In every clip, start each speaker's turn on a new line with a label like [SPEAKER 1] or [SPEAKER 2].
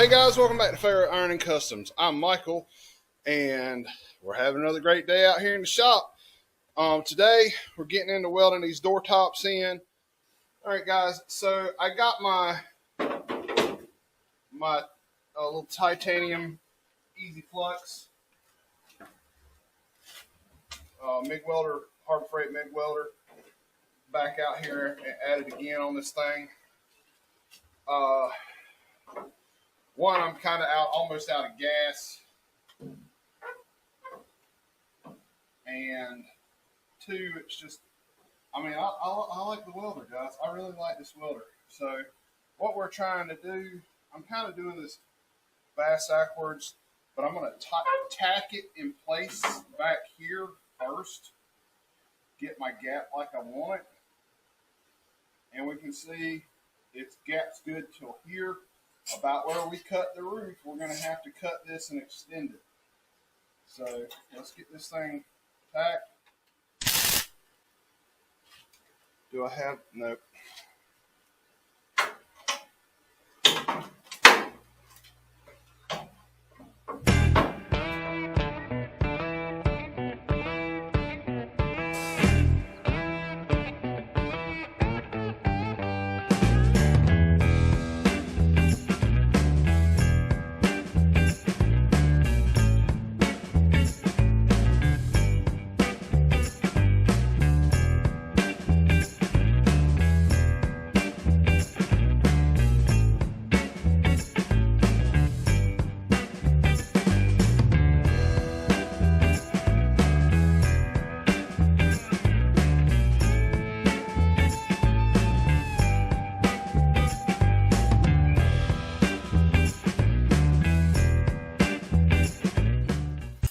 [SPEAKER 1] Hey guys, welcome back to Fair Iron and Customs. I'm Michael, and we're having another great day out here in the shop. Today we're getting into welding these door tops in. All right, guys. So I got my little titanium Easy Flux MIG welder, Harbor Freight MIG welder, back out here and added again on this thing. One, I'm kind of almost out of gas, and two, it's just, I like the welder, guys. I really like this welder. So what we're trying to do, I'm kind of doing this backwards, but I'm going to tack it in place back here first, get my gap like I want it, and we can see its gap's good till here. About where we cut the roof, we're going to have to cut this and extend it. So let's get this thing tacked. Do I have? Nope.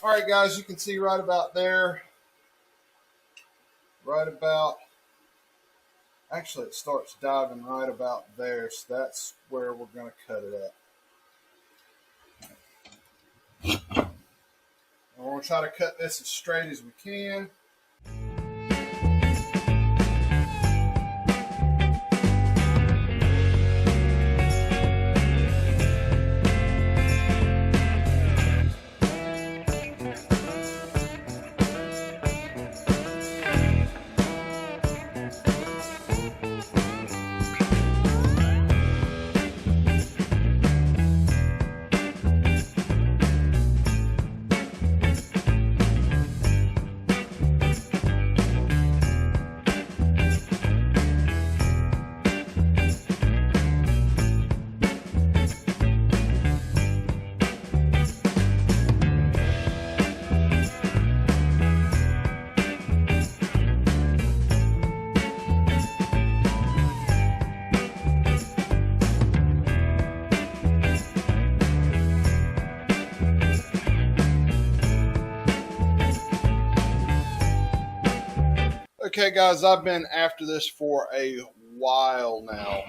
[SPEAKER 1] All right, guys, you can see right about there, actually it starts diving right about there, so that's where we're going to cut it at. And we're going to try to cut this as straight as we can. Okay, guys, I've been after this for a while now.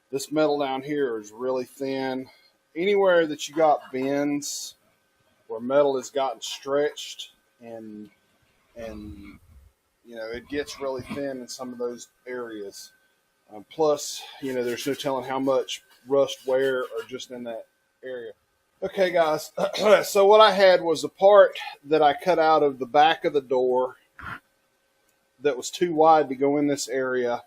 [SPEAKER 1] This metal down here is really thin. Anywhere that you got bends where metal has gotten stretched and it gets really thin in some of those areas. Plus, there's no telling how much rust wear or just in that area. Okay, guys, so what I had was a part that I cut out of the back of the door that was too wide to go in this area,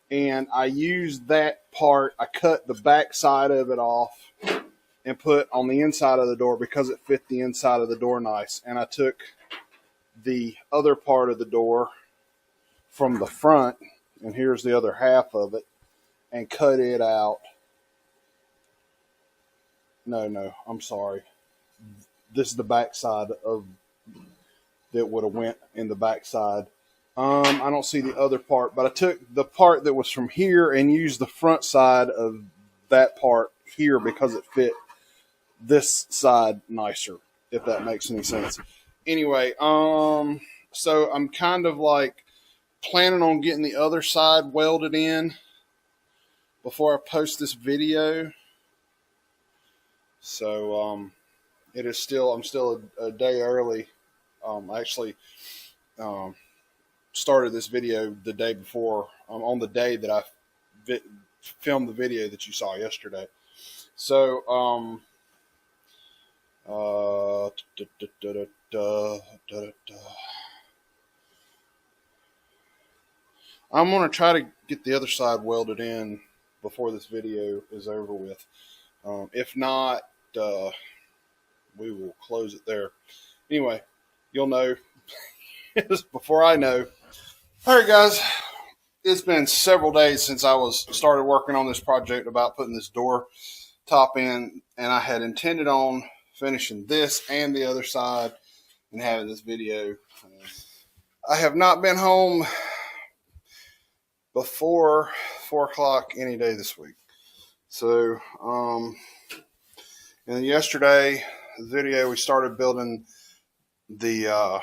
[SPEAKER 1] and I used that part. I cut the back side of it off and put on the inside of the door because it fit the inside of the door nice. And I took the other part of the door from the front, and here's the other half of it, and cut it out. No, I'm sorry. This is the back side of that would have went in the back side. I don't see the other part, but I took the part that was from here and used the front side of that part here because it fit this side nicer, if that makes any sense. Anyway, so I'm kind of like planning on getting the other side welded in before I post this video. So, I'm still a day early. Started this video the day before, on the day that I filmed the video that you saw yesterday. So, I'm going to try to get the other side welded in before this video is over with. If not, we will close it there. Anyway, you'll know before I know. All right, guys. It's been several days since I started working on this project about putting this door top in, and I had intended on finishing this and the other side and having this video. I have not been home before 4 o'clock any day this week. So, and yesterday, the video, we started building the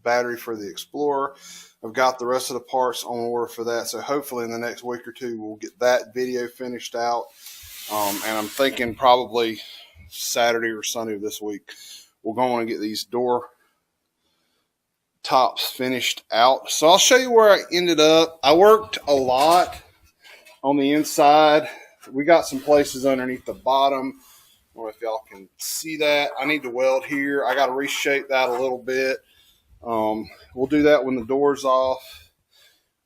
[SPEAKER 1] battery for the Explorer. I've got the rest of the parts on order for that, so hopefully in the next week or two we'll get that video finished out. And I'm thinking probably Saturday or Sunday of this week we'll go on and get these door tops finished out. So I'll show you where I ended up. I worked a lot on the inside. We got some places underneath the bottom. I don't know if y'all can see that. I need to weld here. I got to reshape that a little bit. We'll do that when the door's off.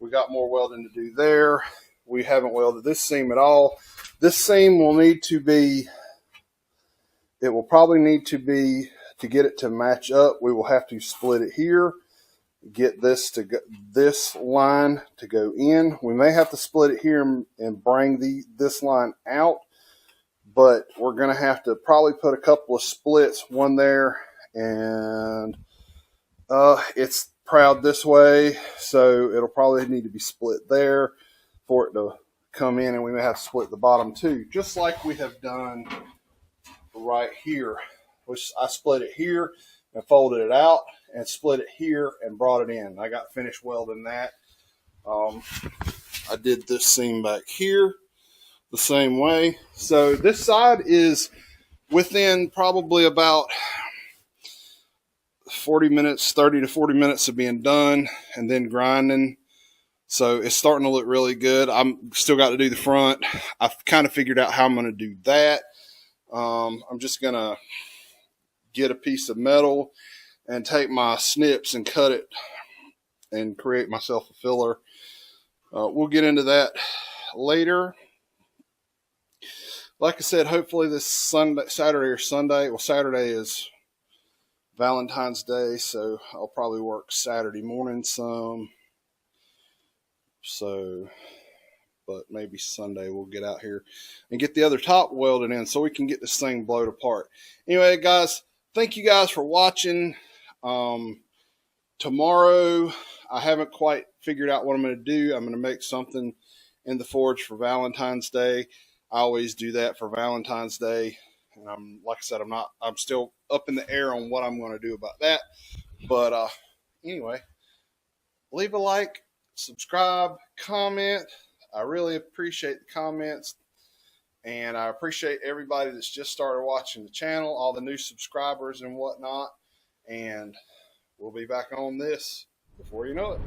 [SPEAKER 1] We got more welding to do there. We haven't welded this seam at all. This seam will need to be, it will probably need to be, to get it to match up, we will have to split it here, get this to go, this line to go in. We may have to split it here and bring this line out, but we're going to have to probably put a couple of splits, one there, and it's proud this way, so it'll probably need to be split there for it to come in, and we may have to split the bottom too, just like we have done right here, which I split it here and folded it out and split it here and brought it in. I got finished welding that. I did this seam back here the same way. So this side is within probably about 40 minutes, 30 to 40 minutes of being done and then grinding. So it's starting to look really good. I'm still got to do the front. I've kind of figured out how I'm going to do that. I'm just going to get a piece of metal and take my snips and cut it and create myself a filler. We'll get into that later. Like I said, hopefully this Saturday or Sunday. Well, Saturday is Valentine's Day, so I'll probably work Saturday morning some. So, but maybe Sunday we'll get out here and get the other top welded in so we can get this thing blowed apart. Anyway, guys, thank you guys for watching. Tomorrow, I haven't quite figured out what I'm going to do. I'm going to make something in the forge for Valentine's Day. I always do that for Valentine's Day. And like I said, I'm still up in the air on what I'm going to do about that. But anyway, leave a like, subscribe, comment. I really appreciate the comments, and I appreciate everybody that's just started watching the channel, all the new subscribers and whatnot. And we'll be back on this before you know it.